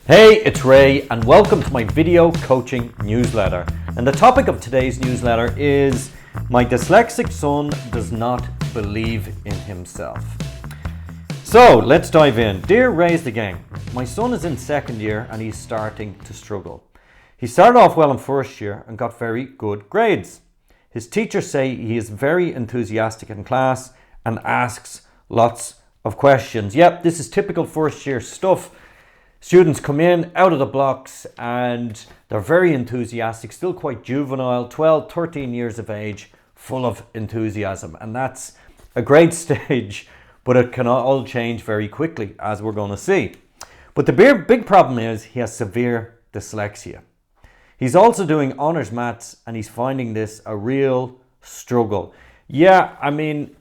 Hey, it's Ray and welcome to my video coaching newsletter. And the topic of today's newsletter is my dyslexic son does not believe in himself. So let's dive in. Dear Ray's the gang, my son is in second year and he's starting to struggle. He started off well in first year and got very good grades. His teachers say he is very enthusiastic in class and asks lots of questions. Yep, this is typical first year stuff. Students come in out of the blocks and they're very enthusiastic, still quite juvenile, 12, 13 years of age, full of enthusiasm. And that's a great stage, but it can all change very quickly, as we're going to see. But the big problem is he has severe dyslexia. He's also doing honours maths and he's finding this a real struggle. Yeah, I mean,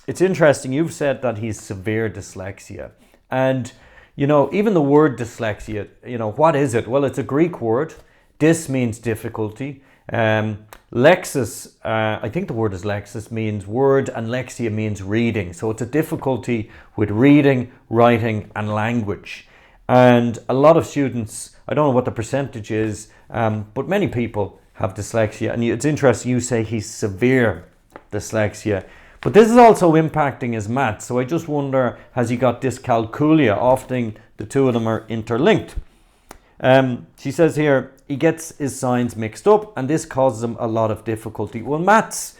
it's interesting. You've said that he's severe dyslexia. And you know, even the word dyslexia, what is it? Well, it's a Greek word. Dys means difficulty. Lexis, I think the word is lexis, means word, and lexia means reading. So it's a difficulty with reading, writing, and language. And a lot of students, I don't know what the percentage is, but many people have dyslexia. And it's interesting, you say he's severe dyslexia. But this is also impacting his maths. So I just wonder, has he got dyscalculia? Often the two of them are interlinked. She says here, he gets his signs mixed up and this causes him a lot of difficulty. Well, maths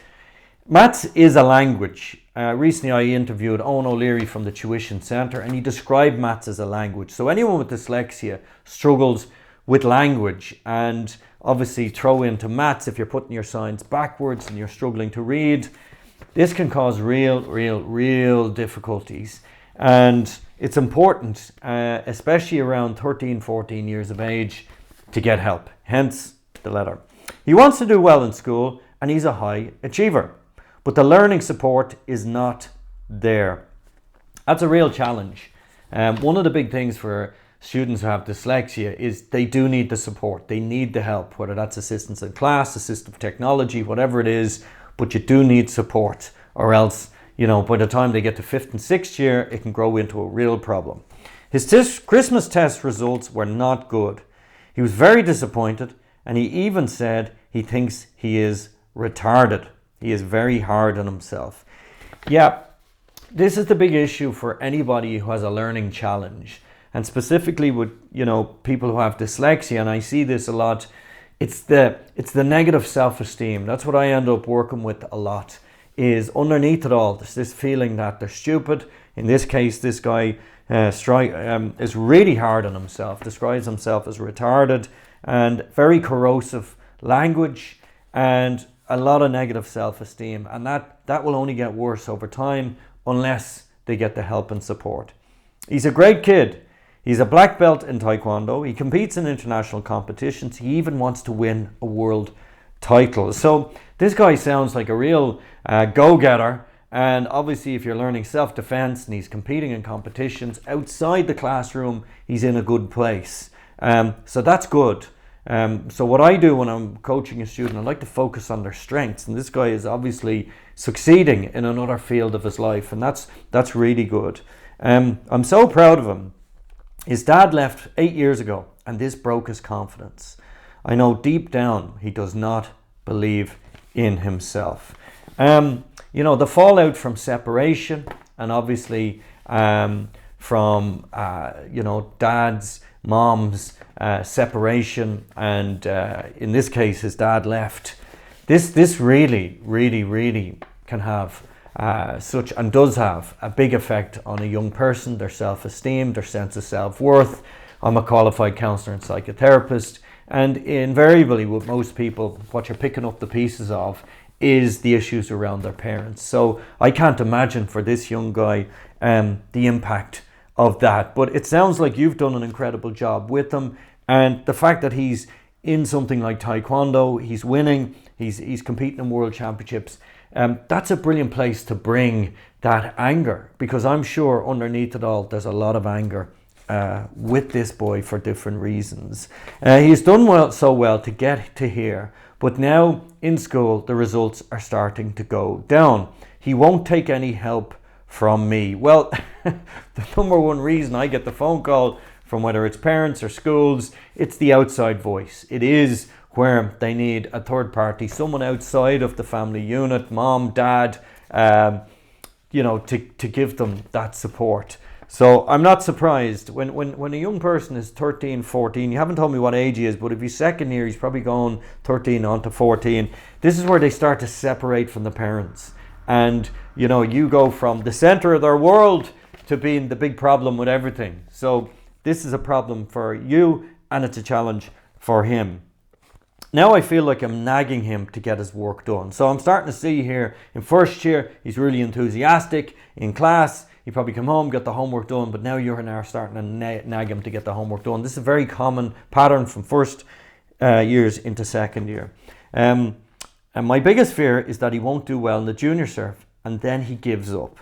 is a language. Recently I interviewed Owen O'Leary from the Tuition Centre and he described maths as a language. So anyone with dyslexia struggles with language, and obviously throw into maths if you're putting your signs backwards and you're struggling to read. This can cause real difficulties, and it's important, especially around 13, 14 years of age, to get help, hence the letter. He wants to do well in school and he's a high achiever, but the learning support is not there. That's a real challenge. One of the big things for students who have dyslexia is they do need the support, they need the help, whether that's assistance in class, assistive technology, whatever it is. But you do need support, or else, by the time they get to 5th and 6th year, it can grow into a real problem. His Christmas test results were not good. He was very disappointed, and he even said he thinks he is retarded. He is very hard on himself. Yeah, this is the big issue for anybody who has a learning challenge, and specifically with, people who have dyslexia, and I see this a lot. It's the negative self-esteem. That's what I end up working with a lot, is underneath it all, there's this feeling that they're stupid. In this case, this guy is really hard on himself, describes himself as retarded, and very corrosive language and a lot of negative self-esteem. And that will only get worse over time unless they get the help and support. He's a great kid. He's a black belt in Taekwondo. He competes in international competitions. He even wants to win a world title. So this guy sounds like a real go-getter. And obviously if you're learning self-defense and he's competing in competitions outside the classroom, he's in a good place. So that's good. So what I do when I'm coaching a student, I like to focus on their strengths. And this guy is obviously succeeding in another field of his life. And that's really good. I'm so proud of him. His dad left 8 years ago and this broke his confidence. I know deep down he does not believe in himself. The fallout from separation and obviously from dad's, mom's separation, and in this case his dad left. This really can have such, and does have, a big effect on a young person, their self-esteem, their sense of self-worth. I'm a qualified counsellor and psychotherapist, and invariably with most people, what you're picking up the pieces of is the issues around their parents. So I can't imagine for this young guy the impact of that. But it sounds like you've done an incredible job with him, and the fact that he's in something like Taekwondo, he's winning, he's competing in world championships. That's a brilliant place to bring that anger, because I'm sure underneath it all there's a lot of anger with this boy for different reasons. He's done so well to get to here, but now in school the results are starting to go down. He won't take any help from me. Well, the number one reason I get the phone call from whether it's parents or schools, it's the outside voice. It is where they need a third party, someone outside of the family unit, mom, dad, to give them that support. So I'm not surprised when a young person is 13, 14, you haven't told me what age he is, but if he's second year, he's probably going 13 on to 14. This is where they start to separate from the parents. And, you go from the center of their world to being the big problem with everything. So this is a problem for you, and it's a challenge for him. Now I feel like I'm nagging him to get his work done. So I'm starting to see here in first year, he's really enthusiastic. In class, he probably come home, got the homework done, but now you're now starting to nag him to get the homework done. This is a very common pattern from first years into second year. And my biggest fear is that he won't do well in the junior cert, and then he gives up.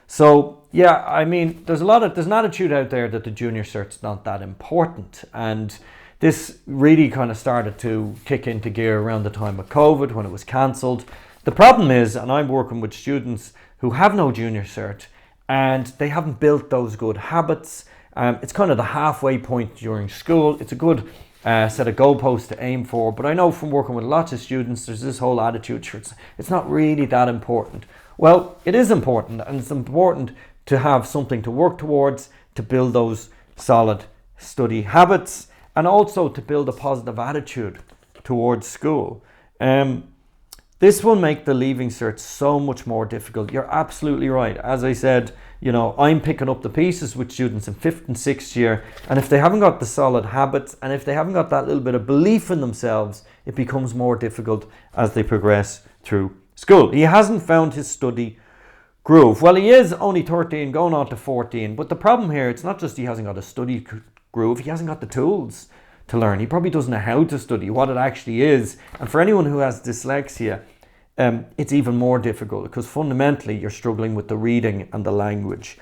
So yeah, I mean, there's an attitude out there that the junior cert's not that important, and this really kind of started to kick into gear around the time of COVID when it was cancelled. The problem is, and I'm working with students who have no junior cert and they haven't built those good habits. It's kind of the halfway point during school. It's a good set of goalposts to aim for, but I know from working with lots of students, there's this whole attitude, it's not really that important. Well, it is important, and it's important to have something to work towards, to build those solid study habits, and also to build a positive attitude towards school. This will make the leaving cert so much more difficult. You're absolutely right. As I said, I'm picking up the pieces with students in 5th and 6th year, and if they haven't got the solid habits, and if they haven't got that little bit of belief in themselves, it becomes more difficult as they progress through school. He hasn't found his study groove. Well, he is only 13, going on to 14, but the problem here, it's not just he hasn't got a study groove, he hasn't got the tools to learn. He probably doesn't know how to study, what it actually is. And for anyone who has dyslexia, it's even more difficult because fundamentally you're struggling with the reading and the language.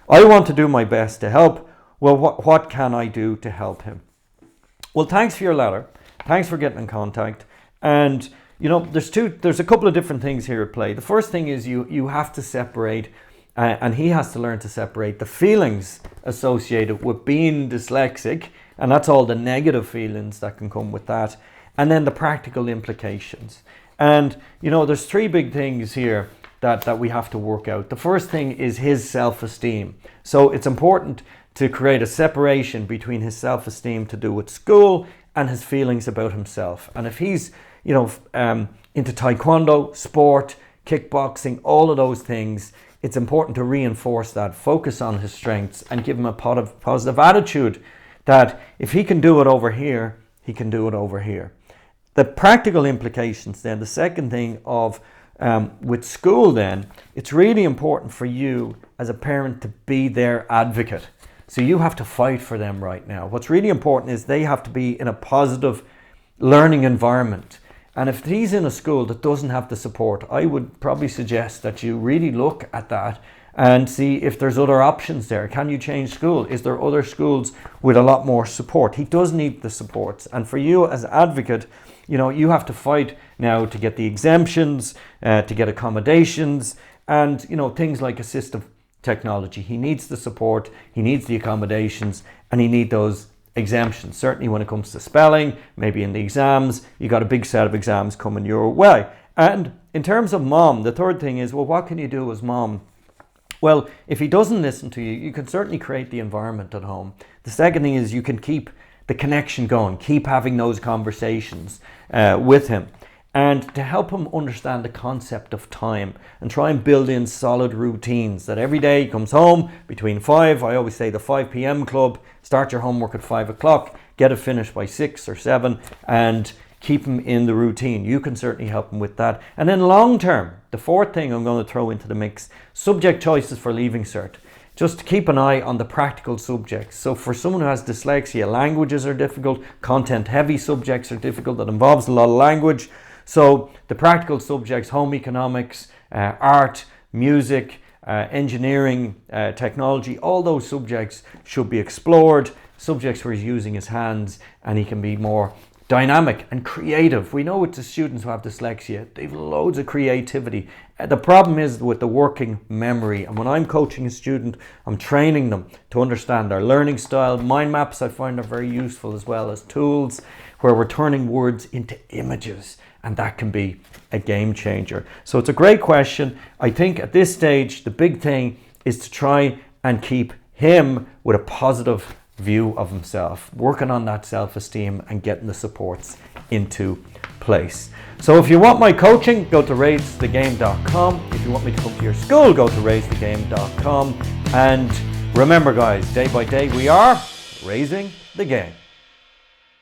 I want to do my best to help. Well, what can I do to help him? Well, thanks for your letter. Thanks for getting in contact. And there's a couple of different things here at play. The first thing is you have to separate, and he has to learn to separate the feelings associated with being dyslexic, and that's all the negative feelings that can come with that, and then the practical implications. And there's three big things here that we have to work out. The first thing is his self-esteem. So it's important to create a separation between his self-esteem to do with school and his feelings about himself. And if he's into Taekwondo, sport, kickboxing, all of those things, it's important to reinforce that, focus on his strengths, and give him a positive attitude that if he can do it over here, he can do it over here. The practical implications then, the second thing with school then, it's really important for you as a parent to be their advocate. So you have to fight for them right now. What's really important is they have to be in a positive learning environment. And if he's in a school that doesn't have the support, I would probably suggest that you really look at that and see if there's other options there. Can you change school? Is there other schools with a lot more support? He does need the supports. And for you as an advocate, you have to fight now to get the exemptions, to get accommodations, and things like assistive technology. He needs the support, he needs the accommodations, and he needs those exemptions. Certainly when it comes to spelling, maybe in the exams, you got a big set of exams coming your way. And in terms of mom, the third thing is, well, what can you do as mom? Well, if he doesn't listen to you, you can certainly create the environment at home. The second thing is you can keep the connection going, keep having those conversations with him, and to help him understand the concept of time and try and build in solid routines that every day he comes home between 5, I always say the 5 p.m. club, start your homework at 5 o'clock, get it finished by 6 or 7, and keep him in the routine. You can certainly help him with that. And then long term, the fourth thing I'm going to throw into the mix, subject choices for leaving cert. Just keep an eye on the practical subjects. So for someone who has dyslexia, languages are difficult, content heavy subjects are difficult, that involves a lot of language. So the practical subjects, home economics, art, music, engineering, technology, all those subjects should be explored. Subjects where he's using his hands and he can be more dynamic and creative. We know with the students who have dyslexia, they've loads of creativity. The problem is with the working memory. And when I'm coaching a student, I'm training them to understand their learning style. Mind maps I find are very useful, as well as tools where we're turning words into images, and that can be a game changer. So it's a great question. I think at this stage, the big thing is to try and keep him with a positive view of himself, working on that self-esteem and getting the supports into place. So if you want my coaching, go to raisethegame.com. If you want me to come to your school, go to raisethegame.com. And remember guys, day by day we are raising the game.